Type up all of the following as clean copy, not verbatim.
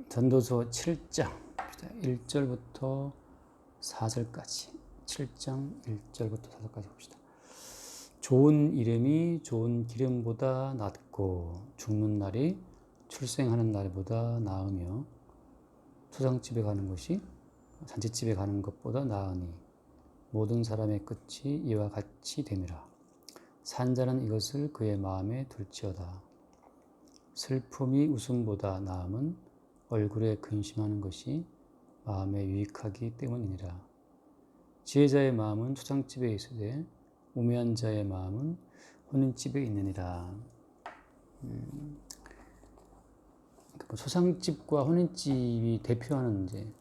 전도서 7장 1절부터 4절까지 7장 1절부터 4절까지 봅시다. 좋은 이름이 좋은 기름보다 낫고 죽는 날이 출생하는 날보다 나으며 초상집에 가는 것이 잔치집에 가는 것보다 나으니 모든 사람의 끝이 이와 같이 됨이라. 산 자는 이것을 그의 마음에 둘지어다. 슬픔이 웃음보다 나음은 얼굴에 근심하는 것이 마음에 유익하기 때문이니라. 지혜자의 마음은 초상집에 있으되 우매한 자의 마음은 혼인집에 있느니라. 초상집과 혼인집이 대표하는 이제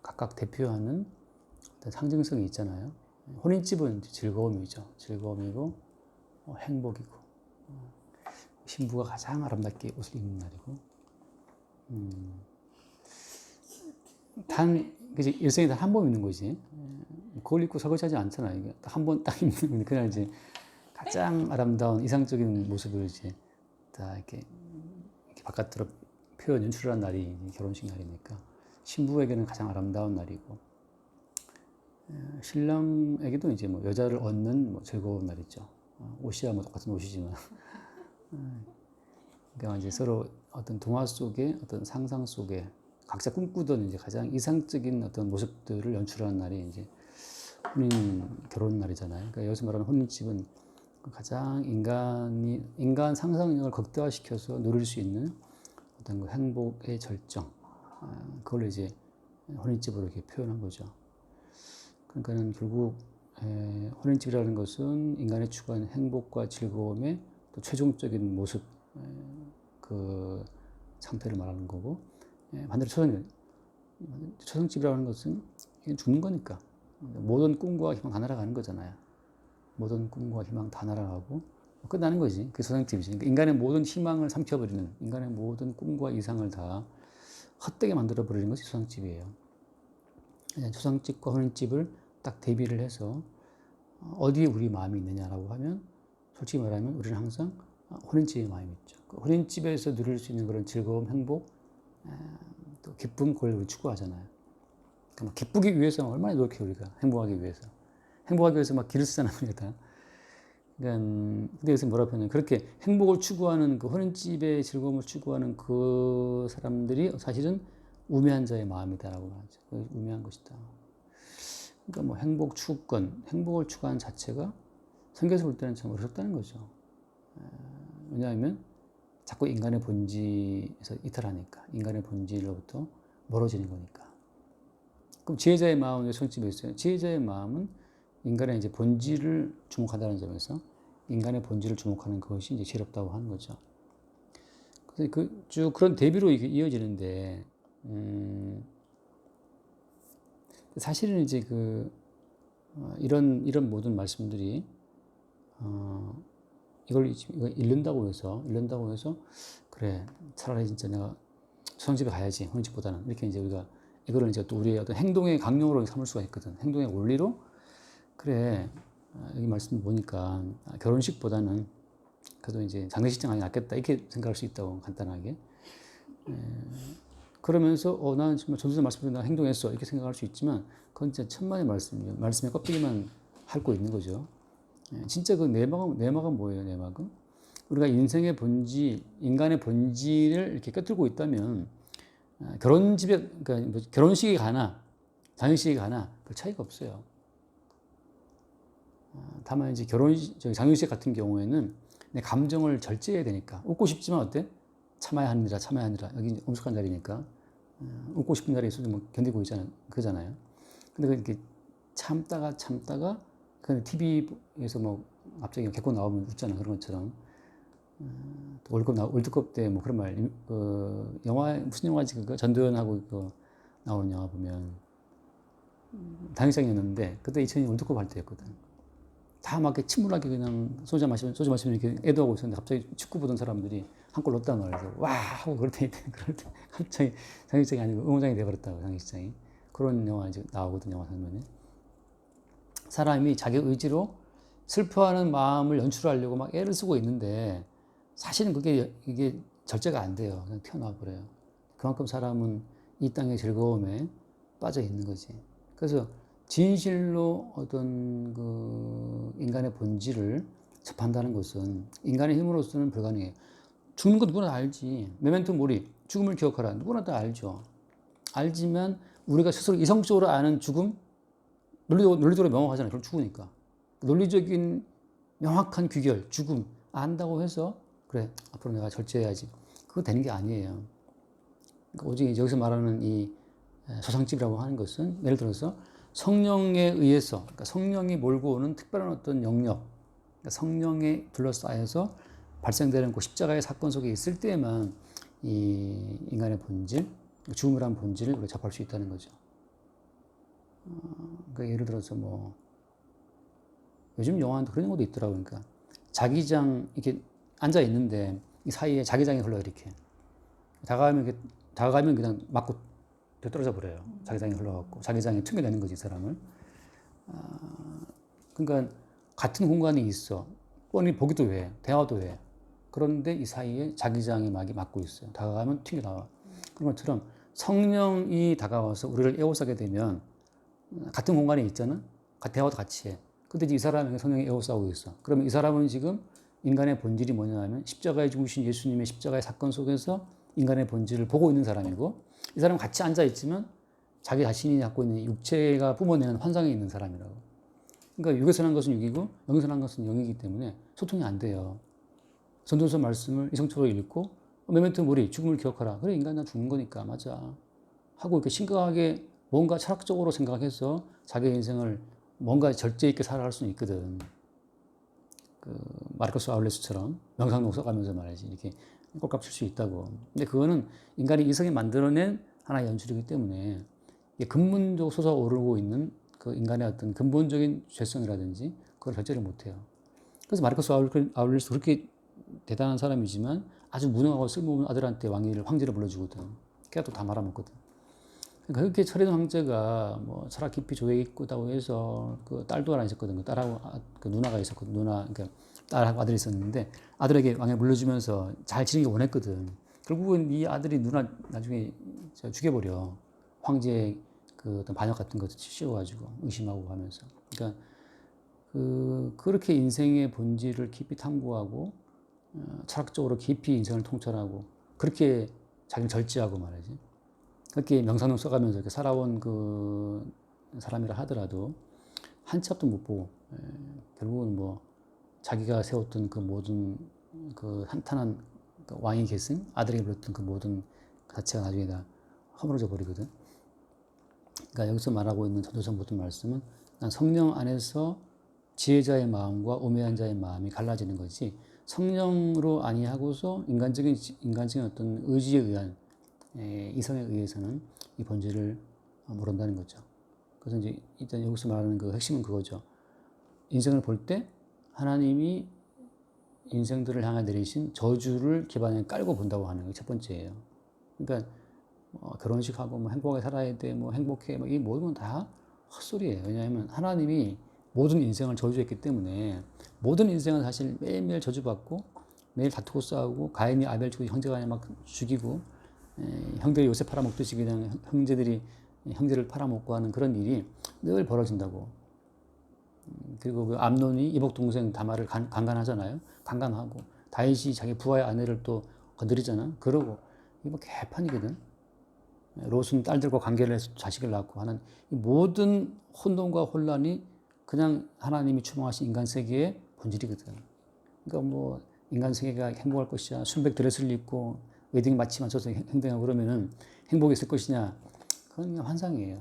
각각 대표하는 어떤 상징성이 있잖아요. 혼인집은 즐거움이죠. 즐거움이고 행복이고 신부가 가장 아름답게 옷을 입는 날이고 그지 일생에 단 한 번 입는 거지. 그걸 입고 설거지하지 않잖아요. 한 번 딱 입는 그날 이제 가장 아름다운 이상적인 모습을 이제 다 이렇게 바깥으로 표현 연출한 날이 결혼식 날이니까 신부에게는 가장 아름다운 날이고 신랑에게도 이제 뭐 여자를 얻는 뭐 즐거운 날이죠. 옷이야 뭐 똑같은 옷이지만 그러니까 이제 서로 어떤 동화 속에 어떤 상상 속에 각자 꿈꾸던 이제 가장 이상적인 어떤 모습들을 연출하는 날이 이제 결혼 날이잖아요. 그러니까 여기서 말하는 혼인집은 가장 인간 상상력을 극대화시켜서 누릴 수 있는 어떤 그 행복의 절정, 그걸 이제 혼인집으로 이렇게 표현한 거죠. 그러니까는 결국 혼인집이라는 것은 인간의 추구하는 행복과 즐거움의 또 최종적인 모습, 그 상태를 말하는 거고, 반대로 초상집이라는 것은 죽는 거니까 모든 꿈과 희망 다 날아가는 거잖아요. 모든 꿈과 희망 다 날아가고 끝나는 거지. 그게 초상집이지. 그러니까 인간의 모든 희망을 삼켜버리는, 인간의 모든 꿈과 이상을 다 헛되게 만들어버리는 것이 초상집이에요. 초상집과 혼인집을 딱 대비를 해서 어디에 우리 마음이 있느냐라고 하면 솔직히 말하면 우리는 항상 혼인집에 마음이 있죠. 혼인집에서 누릴 수 있는 그런 즐거움, 행복, 또 기쁨, 그걸 우리 추구하잖아요. 그러니까 기쁘기 위해서 얼마나 노력해 우리가 행복하기 위해서. 행복하기 위해서 막 길을 쓰잖아요, 우리가. 그러니까 근데 여기서 뭐라고 표현하냐면 그렇게 행복을 추구하는 그 혼인집의 즐거움을 추구하는 그 사람들이 사실은 우매한 자의 마음이다라고 하죠. 우매한 것이다. 그러니까 뭐 행복 추구권, 행복을 추구하는 자체가 성경에서 볼 때는 참 어렵다는 거죠. 왜냐하면 자꾸 인간의 본질에서 이탈하니까, 인간의 본질로부터 멀어지는 거니까. 그럼 지혜자의 마음은 성집에 있어요. 지혜자의 마음은 인간의 이제 본질을 주목한다는 점에서 인간의 본질을 주목하는 그것이 이제 지혜롭다고 하는 거죠. 그래서 쭉 그런 대비로 이게 이어지는데, 사실은 이제 이런 모든 말씀들이, 이걸 잃는다고 해서, 그래, 차라리 진짜 내가 초상집에 가야지, 혼인집보다는. 이렇게 이제 우리가, 이거를 이제 또 우리의 어떤 행동의 강령으로 삼을 수가 있거든. 행동의 원리로, 그래, 여기 말씀 보니까 결혼식보다는 그래도 이제 장례식장 하는 게 낫겠다. 이렇게 생각할 수 있다고, 간단하게. 그러면서, 나는 정말 전도사 말씀대로 내가 행동했어. 이렇게 생각할 수 있지만, 그건 진짜 천만의 말씀이에요. 말씀의 껍데기만 핥고 있는 거죠. 진짜 그 내막은 뭐예요, 내막은? 우리가 인생의 본질, 인간의 본질을 이렇게 꿰뚫고 있다면, 그러니까 뭐 결혼식이 가나, 장례식이 가나, 별 차이가 없어요. 다만 이제 장례식 같은 경우에는 내 감정을 절제해야 되니까, 웃고 싶지만 어때? 참아야 하느라. 여기 이제 엄숙한 자리니까. 웃고 싶은 자리에 있어도 뭐 견디고 그러잖아요. 근데 이렇게 참다가, 그 TV에서 뭐 갑자기 개콘 나오면 웃잖아. 그런 것처럼. 또 월드컵 때 뭐 그런 말, 무슨 영화지 그거? 전도연하고 나오는 영화 보면, 단식장이었는데, 그때 2002년 월드컵 할 때였거든. 다 막 침울하게 그냥 소주 마시면 이렇게 애도하고 있었는데, 갑자기 축구 보던 사람들이 한 골 넣었단 말이에요. 와! 하고 그럴 때 갑자기 장식장이 아니고 응원장이 돼버렸다고, 장식장이. 그런 영화 이제 나오거든, 영화 장면에. 사람이 자기 의지로 슬퍼하는 마음을 연출하려고 막 애를 쓰고 있는데, 사실은 이게 절제가 안 돼요. 그냥 튀어나와 버려요. 그만큼 사람은 이 땅의 즐거움에 빠져 있는 거지. 그래서 진실로 어떤 그 인간의 본질을 접한다는 것은 인간의 힘으로서는 불가능해. 죽는 거 누구나 다 알지. 메멘토 모리, 죽음을 기억하라. 누구나 다 알죠. 알지만 우리가 스스로 이성적으로 아는 죽음, 논리적으로 명확하잖아요. 그럼 죽으니까. 논리적인 명확한 귀결, 죽음 안다고 해서 그래 앞으로 내가 절제해야지. 그거 되는 게 아니에요. 그러니까 오직 여기서 말하는 이 소상집이라고 하는 것은 예를 들어서 성령에 의해서, 그러니까 성령이 몰고 오는 특별한 어떤 영역, 그러니까 성령에 둘러싸여서 발생되는 그 십자가의 사건 속에 있을 때에만 이 인간의 본질, 죽음을 한 본질을 우리가 접할 수 있다는 거죠. 그러니까 예를 들어서 뭐 요즘 영화도 그런 것도 있더라고요. 그러니까 자기장 이렇게 앉아 있는데 이 사이에 자기장이 흘러 이렇게 다가가면 그냥 맞고 떨어져 버려요. 자기장이 흘러갖고 자기장이 튕겨내는 거지 사람을. 그러니까 같은 공간이 있어. 뻔히 보기도 해, 대화도 해. 그런데 이 사이에 자기장이 막이 맞고 있어요. 다가가면 튕겨 나와. 그런 것처럼 성령이 다가와서 우리를 에워싸게 되면 같은 공간에 있잖아. 대화도 같이 해. 근데 이 사람에게 성령이 에워싸고 있어. 그러면 이 사람은 지금 인간의 본질이 뭐냐 하면 십자가에 죽으신 예수님의 십자가의 사건 속에서 인간의 본질을 보고 있는 사람이고, 이 사람은 같이 앉아 있지만 자기 자신이 갖고 있는 육체가 뿜어내는 환상에 있는 사람이라고. 그러니까 육에서 난 것은 육이고 영에서 난 것은 영이기 때문에 소통이 안 돼요. 전도서 말씀을 이성적으로 읽고 메멘토 모리, 죽음을 기억하라. 그래, 인간 난 죽는 거니까 맞아 하고 이렇게 심각하게 뭔가 철학적으로 생각해서 자기 인생을 뭔가 절제 있게 살아갈 수는 있거든. 그 마르커스 아울레스처럼 명상록 써가면서 말이지 이렇게 꼴값 칠 수 있다고. 근데 그거는 인간이 이성이 만들어낸 하나의 연출이기 때문에 근본적으로 솟아오르고 있는 그 인간의 어떤 근본적인 죄성이라든지 그걸 절제를 못해요. 그래서 마르커스 아울레스 그렇게 대단한 사람이지만 아주 무능하고 쓸모없는 아들한테 황제를 불러주거든. 걔가 또 다 말아먹거든. 그렇게 철인 황제가 뭐 철학 깊이 조예 있고다고 해서 그 딸도 하나 있었거든. 그 딸하고 그 누나가 있었거든. 그러니까 딸하고 아들이 있었는데 아들에게 왕에 물려주면서 잘 지내기 원했거든. 결국은 이 아들이 누나 나중에 죽여버려. 황제의 그 어떤 반역 같은 것도 씌워가지고 의심하고 하면서. 그러니까 그렇게 인생의 본질을 깊이 탐구하고 철학적으로 깊이 인생을 통찰하고 그렇게 자기를 절제하고 말이지. 그렇게 명상을 써가면서 이렇게 살아온 그 사람이라 하더라도 한 치 앞도 못 보고 결국은 뭐 자기가 세웠던 그 모든 그 한탄한 그 왕의 계승, 아들에게 불렀던 그 모든 가치가 나중에 다 허물어져 버리거든. 그러니까 여기서 말하고 있는 전도서 모든 말씀은 난 성령 안에서 지혜자의 마음과 오매한 자의 마음이 갈라지는 거지, 성령으로 아니하고서 인간적인 어떤 의지에 의한 이성에 의해서는 이 본질을 모른다는 거죠. 그래서 이제 일단 여기서 말하는 그 핵심은 그거죠. 인생을 볼 때 하나님이 인생들을 향해 내리신 저주를 기반에 깔고 본다고 하는 게 첫 번째예요. 그러니까 결혼식하고 뭐 행복하게 살아야 돼, 뭐 행복해, 뭐 이 모든 건 다 헛소리예요. 왜냐하면 하나님이 모든 인생을 저주했기 때문에 모든 인생은 사실 매일매일 저주받고 매일 다투고 싸우고 가인이 아벨 죽이고 형제가 막 죽이고 형들이 요새 팔아먹듯이 그냥 형제들이 형제를 팔아먹고 하는 그런 일이 늘 벌어진다고. 그리고 그 암논이 이복 동생 다말을 강간하잖아요. 강간하고 다윗이 자기 부하의 아내를 또 건드리잖아. 그러고 이거 뭐 개판이거든. 롯은 딸들과 관계를 해서 자식을 낳고 하는 이 모든 혼돈과 혼란이 그냥 하나님이 추방하신 인간 세계의 본질이거든. 그러니까 뭐 인간 세계가 행복할 것이야. 순백 드레스를 입고 웨딩 마치 맞춰서 행동하고 그러면은 행복이 있을 것이냐? 그건 그냥 환상이에요.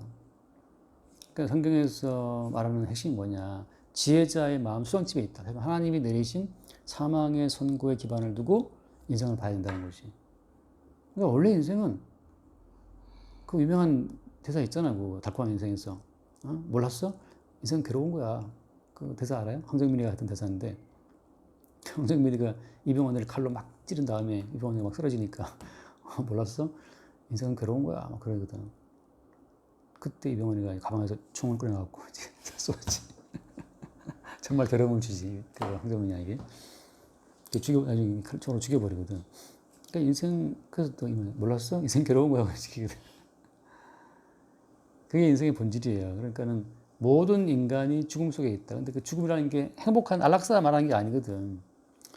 그러니까 성경에서 말하는 핵심이 뭐냐? 지혜자의 마음 수렁집에 있다. 그래서 하나님이 내리신 사망의 선고에 기반을 두고 인생을 봐야 된다는 것이. 그러니까 원래 인생은 그 유명한 대사 있잖아. 그 달콤한 인생에서. 몰랐어? 인생 괴로운 거야. 그 대사 알아요? 황정민이가 했던 대사인데 황정민이가 이병헌을 칼로 막 찌른 다음에 이병헌이 막 쓰러지니까 몰랐어? 인생은 괴로운 거야. 막 그러거든. 그때 이병헌이가 가방에서 총을 꺼내갖고 쏘지. 정말 괴로움을 주지. 그 황정민이에게. 나중에 칼총으로 죽여버리거든. 그러니까 인생, 그래서 또 몰랐어? 인생 괴로운 거야. 그게 인생의 본질이에요. 그러니까는 모든 인간이 죽음 속에 있다. 근데 그 죽음이라는 게 행복한 안락사 말하는 게 아니거든.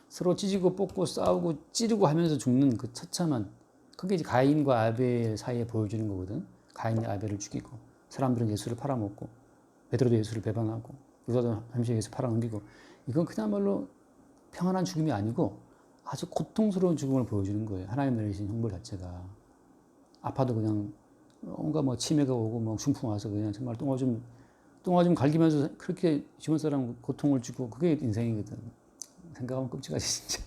서로 찢고 뽑고 싸우고 찌르고 하면서 죽는 그 처참한, 그게 이제 가인과 아벨 사이에 보여주는 거거든. 가인이 아벨을 죽이고, 사람들은 예수를 팔아먹고, 베드로도 예수를 배반하고, 유다도 잠시 예수 팔아넘기고, 이건 그야말로 평안한 죽음이 아니고 아주 고통스러운 죽음을 보여주는 거예요. 하나님 내리신 형벌 자체가. 아파도 그냥 온갖 뭐 치매가 오고 뭐 중풍 와서 그냥 정말 똥오줌 갈기면서 그렇게 주변 사람 고통을 주고, 그게 인생이거든. 생각하면 끔찍하지 진짜.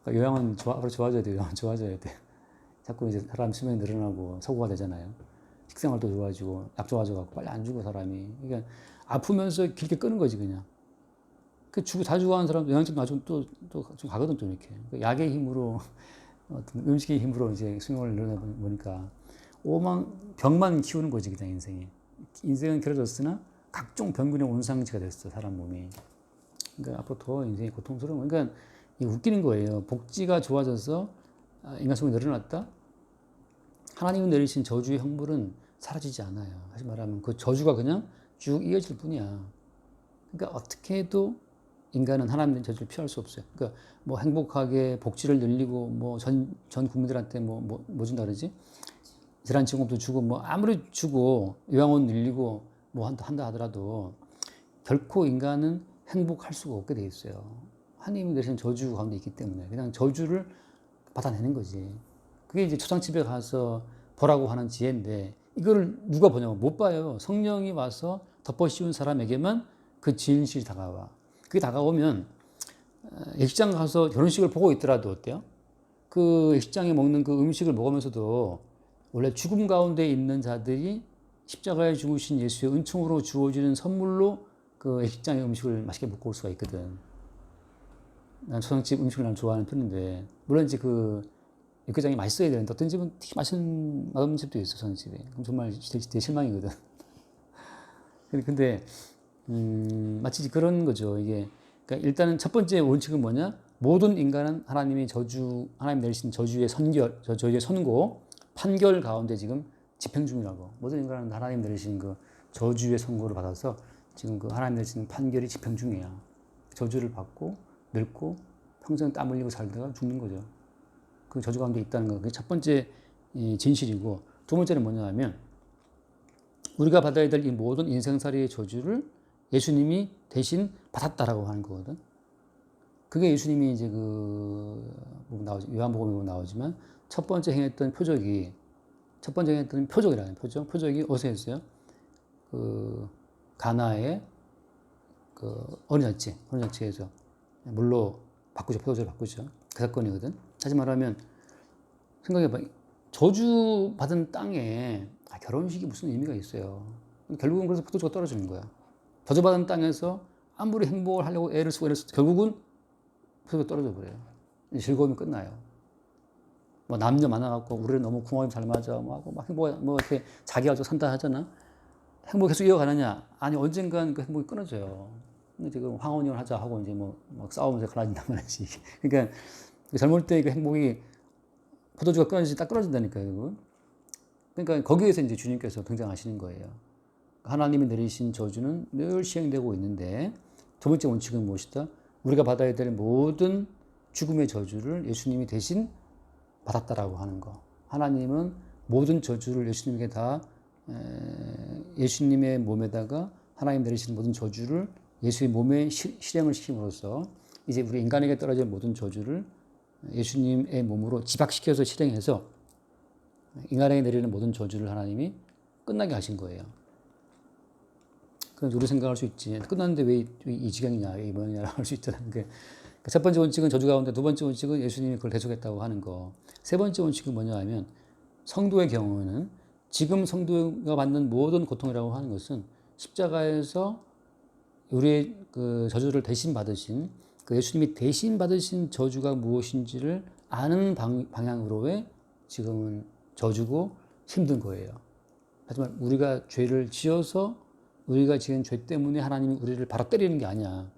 그러니까 요양은 앞으로 좋아져야 돼요. 요양은 좋아져야 돼. 자꾸 이제 사람 수명이 늘어나고 서구가 되잖아요. 식생활도 좋아지고 약 좋아져갖고 빨리 안 죽어 사람이. 그러니까 아프면서 길게 끄는 거지 그냥. 그 다 죽어가는 사람 영양제 나중에 좀 가거든 좀 이렇게. 그 약의 힘으로 어떤 음식의 힘으로 이제 수명을 늘어나 보니까 병만 키우는 거지 그냥 인생이. 인생은 길어졌으나 각종 병균의 온상지가 됐어 사람 몸이. 그러니까 앞으로 더 인생이 고통스러운. 그러니까 이 웃기는 거예요. 복지가 좋아져서 인간 수명이 늘어났다. 하나님이 내리신 저주의 형벌은 사라지지 않아요. 다시 말하면 그 저주가 그냥 쭉 이어질 뿐이야. 그러니까 어떻게 해도 인간은 하나님의 저주를 피할 수 없어요. 그러니까 뭐 행복하게 복지를 늘리고 뭐 전 국민들한테 뭐 준다 그러지? 질환치료금도 주고 뭐 아무리 주고 요양원 늘리고 뭐 한다 하더라도 결코 인간은 행복할 수가 없게 돼 있어요. 하나님이 내리신 저주 가운데 있기 때문에 그냥 저주를 받아내는 거지. 그게 이제 초상집에 가서 보라고 하는 지혜인데 이거를 누가 보냐고 못 봐요. 성령이 와서 덮어씌운 사람에게만 그 진실이 다가와. 그게 다가오면 예식장 가서 결혼식을 보고 있더라도 어때요? 그 예식장에 먹는 그 음식을 먹으면서도 원래 죽음 가운데 있는 자들이 십자가에 죽으신 예수의 은총으로 주어지는 선물로 그 예식장의 음식을 맛있게 먹고 올 수가 있거든. 난 초상집 음식을 난 좋아하는 편인데 물론 이제 그 육개장이 맛있어야 되는데 어떤 집은 되게 맛없는 집도 있어 초상집에. 그럼 정말 되게 실망이거든. 근데 마치 그런 거죠. 이게 그러니까 일단은 첫 번째 원칙은 뭐냐? 모든 인간은 하나님 내리신 저주의 저주의 선고, 판결 가운데 지금 집행 중이라고. 모든 인간은 하나님 내리신 그 저주의 선고를 받아서 지금 그 하나님 내리신 판결이 집행 중이야. 저주를 받고 늙고 평생 땀 흘리고 살다가 죽는 거죠. 그 저주 가운데 있다는 거. 그게 첫 번째 진실이고, 두 번째는 뭐냐 하면 우리가 받아야 될 이 모든 인생살이의 저주를 예수님이 대신 받았다라고 하는 거거든. 그게 예수님이 이제 요한복음에 보면 나오지만 첫 번째 행했던 표적이라는 표적이 어디서 했어요? 그 가나의 그 어린 잔치에서 물로 표적을 바꾸죠. 그 사건이거든. 다시 말하면 생각해봐. 저주 받은 땅에 결혼식이 무슨 의미가 있어요. 결국은 그래서 포도주가 떨어지는 거야. 저주받은 땅에서 아무리 행복을 하려고 애를 쓰고 결국은 포도주가 떨어져 버려요. 즐거움이 끝나요. 뭐 남녀 만나갖고 우리는 너무 궁합이 잘 맞아 막 이렇게 자기 가지고 산다 하잖아. 행복 계속 이어가느냐? 아니 언젠간 그 행복이 끊어져요. 근데 지금 황혼이혼 하자 하고 이제 막 싸우면서 갈라진단 말이지. 그러니까 젊을 때 그 행복이 포도주가 딱 끊어진다니까요. 그러니까 거기에서 이제 주님께서 등장하시는 거예요. 하나님이 내리신 저주는 늘 시행되고 있는데 두 번째 원칙은 무엇이다? 우리가 받아야 될 모든 죽음의 저주를 예수님이 대신 받았다라고 하는 거. 하나님은 모든 저주를 예수님에게 다 예수님의 몸에다가 하나님 내리시는 모든 저주를 예수의 몸에 실행을 시킴으로써 이제 우리 인간에게 떨어진 모든 저주를 예수님의 몸으로 집약시켜서 실행해서 인간에게 내리는 모든 저주를 하나님이 끝나게 하신 거예요. 그래서 우리 생각할 수 있지. 끝났는데 왜 이 지경이냐, 왜 이 모양이냐라고 할 수 있잖아. 첫 번째 원칙은 저주 가운데, 두 번째 원칙은 예수님이 그걸 대속했다고 하는 거. 세 번째 원칙은 뭐냐 하면 성도의 경우는 지금 성도가 받는 모든 고통이라고 하는 것은 십자가에서 우리의 그 저주를 대신 받으신 그 예수님이 대신 받으신 저주가 무엇인지를 아는 방향으로의 지금은 저주고 힘든 거예요. 하지만 우리가 죄를 지어서 우리가 지은 죄 때문에 하나님이 우리를 바로 때리는 게 아니야.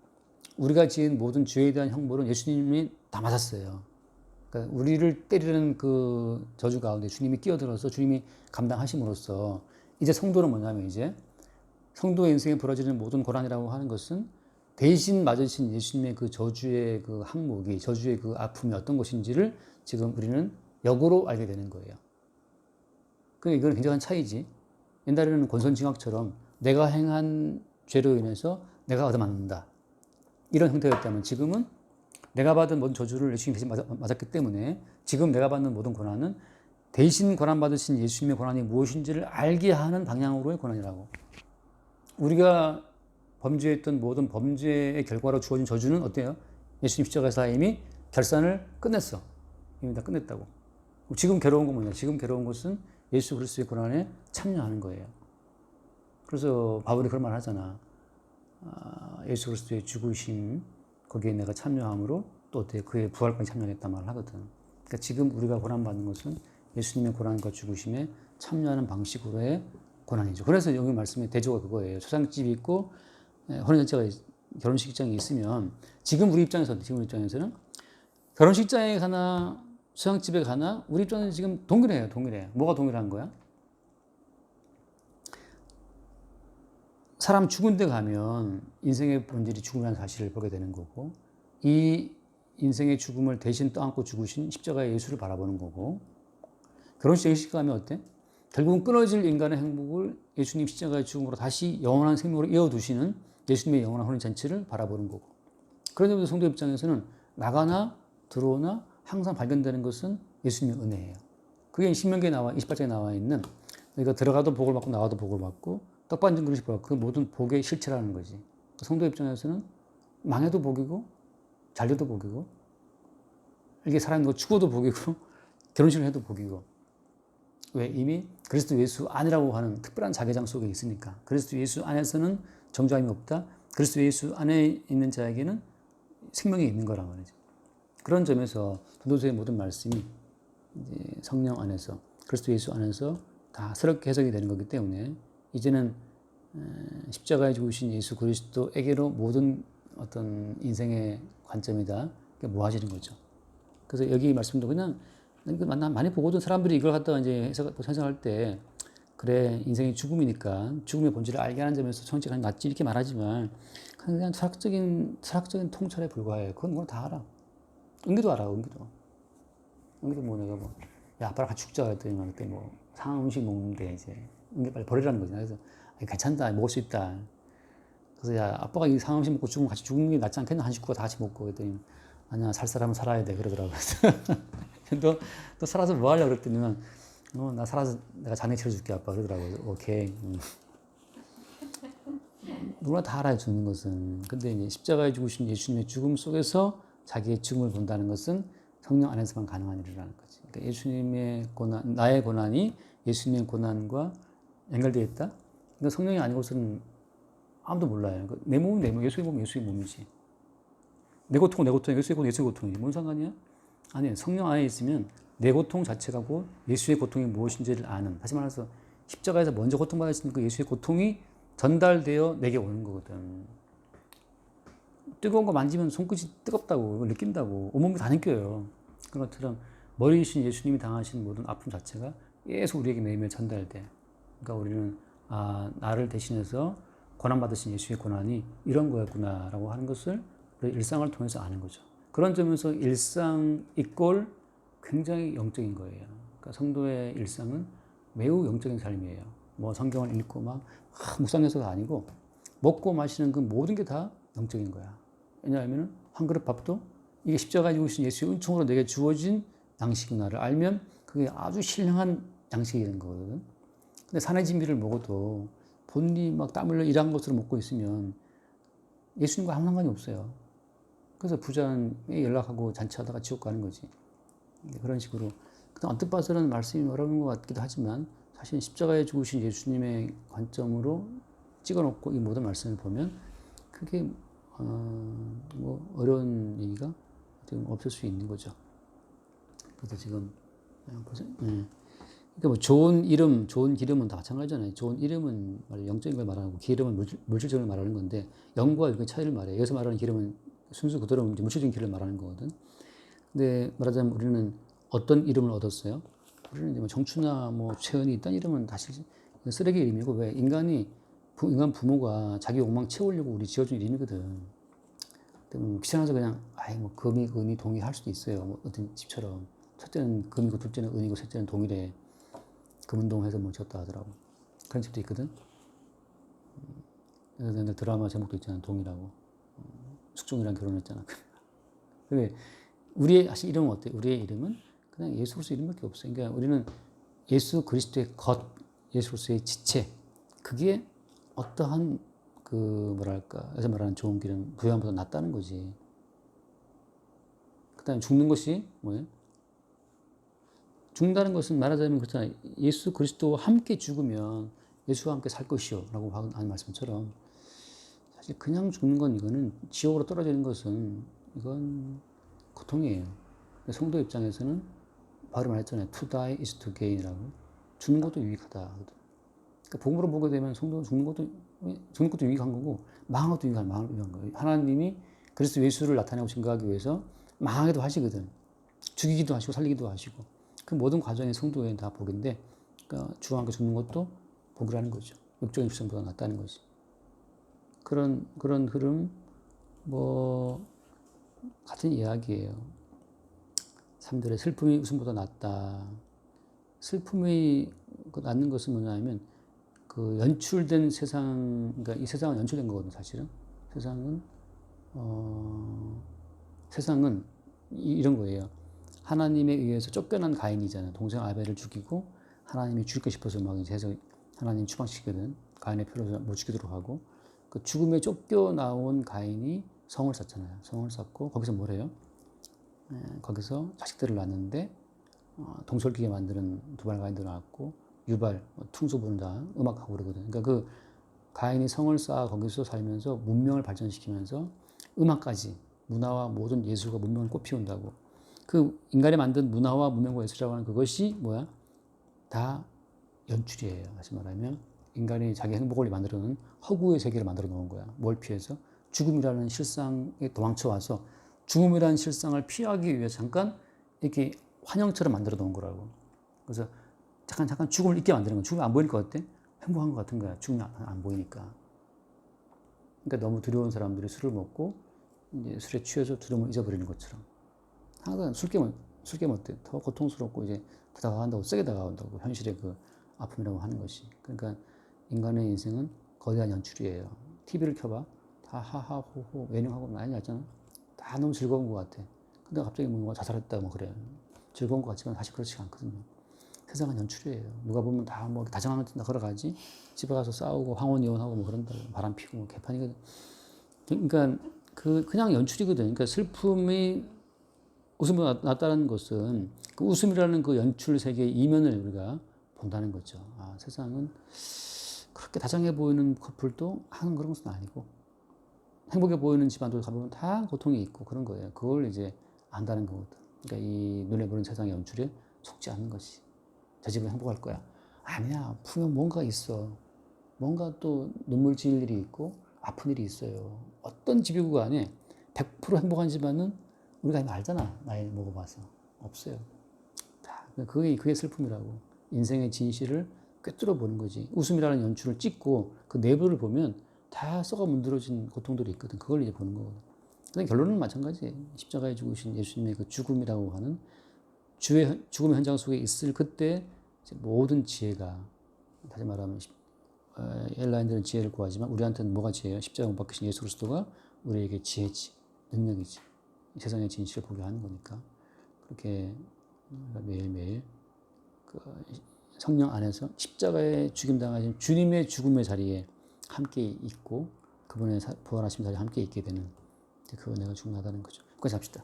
우리가 지은 모든 죄에 대한 형벌은 예수님이 다 맞았어요. 그러니까 우리를 때리는 그 저주 가운데 주님이 끼어들어서 주님이 감당하심으로써 이제 성도는 뭐냐면 이제 성도의 인생에 벌어지는 모든 고난이라고 하는 것은 대신 맞으신 예수님의 그 저주의 그 항목이 저주의 그 아픔이 어떤 것인지를 지금 우리는 역으로 알게 되는 거예요. 그러니까 이건 굉장한 차이지. 옛날에는 권선징악처럼 내가 행한 죄로 인해서 내가 얻어맞는다. 이런 형태였다면 지금은 내가 받은 모든 저주를 예수님이 대신 맞았기 때문에 지금 내가 받는 모든 고난은 대신 고난받으신 예수님의 고난이 무엇인지를 알게 하는 방향으로의 고난이라고. 우리가 범죄했던 모든 범죄의 결과로 주어진 저주는 어때요? 예수님 십자가에서 이미 결산을 끝냈어. 이미 다 끝냈다고. 지금 괴로운 건 뭐냐? 지금 괴로운 것은 예수 그리스도의 고난에 참여하는 거예요. 그래서 바울이 그런 말 하잖아. 예수 그리스도의 죽으심 거기에 내가 참여함으로 또 어때 그의 부활까지 참여했단 말을 하거든. 그러니까 지금 우리가 고난받는 것은 예수님의 고난과 죽으심에 참여하는 방식으로의 고난이죠. 그래서 여기 말씀의 대조가 그거예요. 초상집이 있고 혼인잔치가 결혼식장이 있으면 지금 우리 입장에서는 결혼식장에 가나 초상집에 가나 우리 입장에서는 지금 동일해요. 동일해. 뭐가 동일한 거야? 사람 죽은 데 가면 인생의 본질이 죽음이라는 사실을 보게 되는 거고 이 인생의 죽음을 대신 떠안고 죽으신 십자가의 예수를 바라보는 거고 결혼식 가면 어때? 결국은 끊어질 인간의 행복을 예수님 십자가의 죽음으로 다시 영원한 생명으로 이어두시는 예수님의 영원한 혼인잔치를 바라보는 거고 그런 점에서 성도 입장에서는 나가나 들어오나 항상 발견되는 것은 예수님의 은혜예요. 그게 신명기에 28장에 나와 있는 너희가 들어가도 복을 받고 나와도 복을 받고 떡반진 그릇이 복을 받고 그 모든 복의 실체라는 거지. 성도 입장에서는 망해도 복이고 잘돼도 복이고 이게 사람이 죽어도 복이고 결혼식을 해도 복이고 왜? 이미 그리스도 예수 안이라고 하는 특별한 자개장 속에 있으니까. 그리스도 예수 안에서는 정죄함이 없다. 그리스도 예수 안에 있는 자에게는 생명이 있는 거란 말이죠. 그런 점에서 전도서의 모든 말씀이 이제 성령 안에서 그리스도 예수 안에서 다 새롭게 해석이 되는 거기 때문에 이제는 십자가에 죽으신 예수 그리스도에게로 모든 어떤 인생의 관점이다 모아지는 거죠. 그래서 여기 말씀도 그냥 많이 보거든. 사람들이 이걸 갖다가 이제 해석할 때 그래 인생이 죽음이니까 죽음의 본질을 알게 하는 점에서 정치가 낫지 이렇게 말하지만 그냥 철학적인 통찰에 불과해. 그건 뭐 다 알아. 은기도 알아. 은기도 뭐 내가 뭐 야 아빠랑 같이 죽자 했더니 막 그때 뭐 상한 음식 먹는데 이제 은기 빨리 버리라는 거지. 그래서 괜찮다 먹을 수 있다. 그래서 야 아빠가 이 상한 음식 먹고 죽으면 같이 죽는 게 낫지 않겠나 한 식구가 다 같이 먹고 그랬더니 아니야 살 사람은 살아야 돼 그러더라고. 너 살아서 뭐 하려고 그랬더니 나 살아서 내가 잔해 치러줄게 아빠 그러더라고. 오케이. 누구나 다 알아요 죽는 것은. 근데 이제 십자가에 죽으신 예수님의 죽음 속에서 자기의 죽음을 본다는 것은 성령 안에서만 가능한 일이라는 거지. 그러니까 예수님의 고난, 나의 고난이 예수님의 고난과 연결되어 있다. 그러니까 성령이 아니고서는 아무도 몰라요. 내 몸은 내 몸, 예수의 몸은 예수의 몸이지. 내 고통은 내 고통이야. 예수의 고통은 예수의 고통이지. 뭔 상관이야? 아니, 성령 안에 있으면 내 고통 자체가 고 예수의 고통이 무엇인지를 아는. 다시 말해서 십자가에서 먼저 고통받으신 그 예수의 고통이 전달되어 내게 오는 거거든. 뜨거운 거 만지면 손끝이 뜨겁다고, 이걸 느낀다고. 온몸이 다 느껴요. 그런 것처럼 머리이신 예수님이 당하신 모든 아픔 자체가 계속 우리에게 매일매일 전달돼. 그러니까 우리는 나를 대신해서 고난받으신 예수의 고난이 이런 거였구나라고 하는 것을 일상을 통해서 아는 거죠. 그런 점에서 일상 이꼴 굉장히 영적인 거예요. 그러니까 성도의 일상은 매우 영적인 삶이에요. 뭐 성경을 읽고 막 묵상해서가 아니고 먹고 마시는 그 모든 게 다 영적인 거야. 왜냐하면 한 그릇 밥도 이게 십자가에 죽으신 예수의 은총으로 내게 주어진 양식이구나를 알면 그게 아주 신령한 양식이 되는 거거든. 근데 산의 진미를 먹어도 본인이 막 땀 흘려 일한 것으로 먹고 있으면 예수님과 아무 상관이 없어요. 그래서 부자는 연락하고 잔치하다가 지옥 가는 거지. 그런 식으로. 언뜻 봐서는 말씀이 어려운 것 같기도 하지만 사실 십자가에 죽으신 예수님의 관점으로 찍어놓고 이 모든 말씀을 보면 그게 뭐 어려운 얘기가 지금 없을 수 있는 거죠. 그래서 지금 그러니까 뭐 좋은 이름, 좋은 기름은 다 마찬가지잖아요. 좋은 이름은 영적인 걸 말하고 기름은 물질적인 걸 말하는 건데 영과 육의 차이를 말해요. 여기서 말하는 기름은 순수 그대로 물질적인 기름을 말하는 거거든. 근데 말하자면 우리는 어떤 이름을 얻었어요? 우리는 이제 뭐 정춘하, 뭐 최은희 이딴 이름은 사실 쓰레기 이름이고, 왜 인간 부모가 자기 욕망 채우려고 우리 지어준 이름이거든. 근데 뭐 귀찮아서 그냥 아이 뭐 금이, 은이, 동이 할 수도 있어요. 뭐 어떤 집처럼 첫째는 금이고 둘째는 은이고 셋째는 동이래. 금운동해서 뭐 지었다 하더라고. 그런 집도 있거든. 그래서 옛날 드라마 제목도 있잖아. 동이라고. 숙종이랑 결혼했잖아. 근데 우리의 사실 이름은 어때? 우리의 이름은 그냥 예수 그리스도 이름밖에 없어요. 그러니까 우리는 예수 그리스도의 것, 예수 그리스도의 지체, 그게 어떠한 그 뭐랄까 여기서 말하는 좋은 길은 부양보다 낫다는 거지. 그다음에 죽는 것이 뭐예요? 죽는다는 것은 말하자면 그렇잖아요. 예수 그리스도와 함께 죽으면 예수와 함께 살 것이요라고 하는 말씀처럼 사실 그냥 죽는 건 이거는 지옥으로 떨어지는 것은 이건 고통이에요. 성도 입장에서는 바로 말했잖아요. To die is to gain이라고. 죽는 것도 유익하다. 그러니까 복음으로 보게 되면 성도 죽는 것도 유익한 거고 망한 것도 유익한 거예요. 하나님이 그리스도 예수를 나타내고 증거하기 위해서 망하기도 하시거든. 죽이기도 하시고 살리기도 하시고 그 모든 과정이 성도에 다 복인데, 그러니까 주와 함께 죽는 것도 복이라는 거죠. 육적인 출생보다 낫다는 거지. 그런 흐름 뭐 같은 이야기예요. 사람들의 슬픔이 웃음보다 낫다. 슬픔이 낫는 것은 뭐냐면 그 연출된 세상, 그러니까 이 세상은 연출된 거거든 사실은. 세상은 이런 거예요. 하나님에 의해서 쫓겨난 가인이잖아. 동생 아벨을 죽이고 하나님이 죽이고 싶어서 막 이제 해서 하나님 추방시키거든. 가인의 표로 못 죽이도록 하고 그 죽음에 쫓겨나온 가인이 성을 쌓잖아요. 성을 쌓고 거기서 뭘 해요? 거기서 자식들을 낳는데 동솔기계 만드는 두발 가인도 낳았고 유발, 퉁소 부는다 음악하고 그러거든. 그러니까 그 가인이 성을 쌓아 거기서 살면서 문명을 발전시키면서 음악까지 문화와 모든 예술과 문명을 꽃피운다고. 그 인간이 만든 문화와 문명과 예술이라고 하는 그것이 뭐야? 다 연출이에요. 다시 말하면 인간이 자기 행복을 만들어 놓은 허구의 세계를 만들어 놓은 거야. 뭘 피해서? 죽음이라는 실상에 도망쳐 와서 죽음이라는 실상을 피하기 위해 잠깐 이렇게 환영처럼 만들어 놓은 거라고. 그래서 잠깐 죽음을 잊게 만드는 거야. 죽음이 안 보이니까 어때? 행복한 것 같은 거야. 죽음이 안 보이니까. 그러니까 너무 두려운 사람들이 술을 먹고 이제 술에 취해서 두려움을 잊어버리는 것처럼. 항상 술 깨면 어때? 더 고통스럽고 이제 더 다가간다고, 세게 다가간다고. 현실의 그 아픔이라고 하는 것이. 그러니까 인간의 인생은 거대한 연출이에요. TV를 켜봐. 다 하하호호 예능하고 많이 났잖아. 다 너무 즐거운 것 같아. 근데 갑자기 뭔가 자살했다 뭐 그래. 즐거운 것 같지만 사실 그렇지 않거든요. 세상은 연출이에요. 누가 보면 다 뭐 다정한 듯 걸어가지. 집에 가서 싸우고 황혼이혼하고 뭐 그런다고 바람 피고 뭐 개판이거든. 그러니까 그냥 연출이거든. 그러니까 슬픔이 웃음보다 낫다는 것은 그 웃음이라는 그 연출 세계의 이면을 우리가 본다는 거죠. 아, 세상은 그렇게 다정해 보이는 커플도 하는 그런 것은 아니고 행복해 보이는 집안도 가보면 다 고통이 있고 그런 거예요. 그걸 이제 안다는 거거든. 그러니까 이 눈에 보이는 세상의 연출에 속지 않는 것이. 저 집은 행복할 거야. 아니야. 분명 뭔가 있어. 뭔가 또 눈물 지을 일이 있고 아픈 일이 있어요. 어떤 집이고 간에 100% 행복한 집안은 우리가 이미 알잖아. 나이 먹어봐서. 없어요. 그게 슬픔이라고. 인생의 진실을 꿰뚫어 보는 거지. 웃음이라는 연출을 찍고 그 내부를 보면 다 썩어 문드러진 고통들이 있거든. 그걸 이제 보는 거거든. 근데 결론은 마찬가지예요. 십자가에 죽으신 예수님의 그 죽음이라고 하는 주의 죽음의 현장 속에 있을 그때 모든 지혜가, 다시 말하면 엘라인들은 지혜를 구하지만 우리한테는 뭐가 지혜예요? 십자가 못 박히신 예수 그리스도가 우리에게 지혜지, 능력이지. 세상의 진실을 보게 하는 거니까 그렇게 매일매일 그 성령 안에서 십자가에 죽임당하신 주님의 죽음의 자리에 함께 있고 그분의 부활하신 자리에 함께 있게 되는 그 은혜가 중요하다는 거죠. 여기까지 합시다.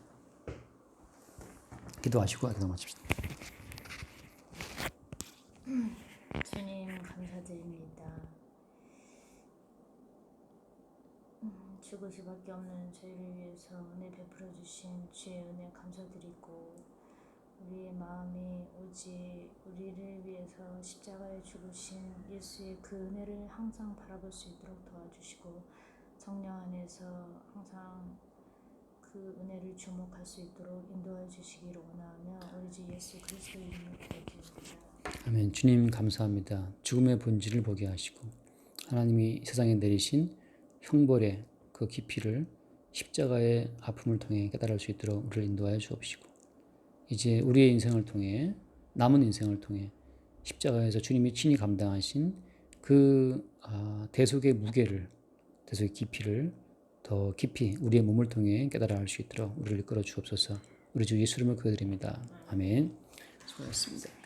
기도하시고 기도 마칩시다. 주님 감사드립니다. 죽을 수밖에 없는 저희를 위해서 은혜 베풀어 주신 주의 은혜 감사드리고 우리의 마음이 오직 우리를 위해서 십자가에 죽으신 예수의 그 은혜를 항상 바라볼 수 있도록 도와주시고 성령 안에서 항상 그 그 은혜를 주목할 수 있도록 인도해 주시기를 원하며 우리 주 예수 그리스도의 이름으로 기도드립니다. 아멘. 주님 감사합니다. 죽음의 본질을 보게 하시고 하나님이 세상에 내리신 형벌의 그 깊이를 십자가의 아픔을 통해 깨달을 수 있도록 우리를 인도하여 주옵시고 이제 우리의 인생을 통해 남은 인생을 통해 십자가에서 주님이 친히 감당하신 그 대속의 무게를 대속의 깊이를 더 깊이 우리의 몸을 통해 깨달아 알 수 있도록 우리를 이끌어 주옵소서. 우리 주 예수 이름으로 기도드립니다. 아멘. 수고하셨습니다.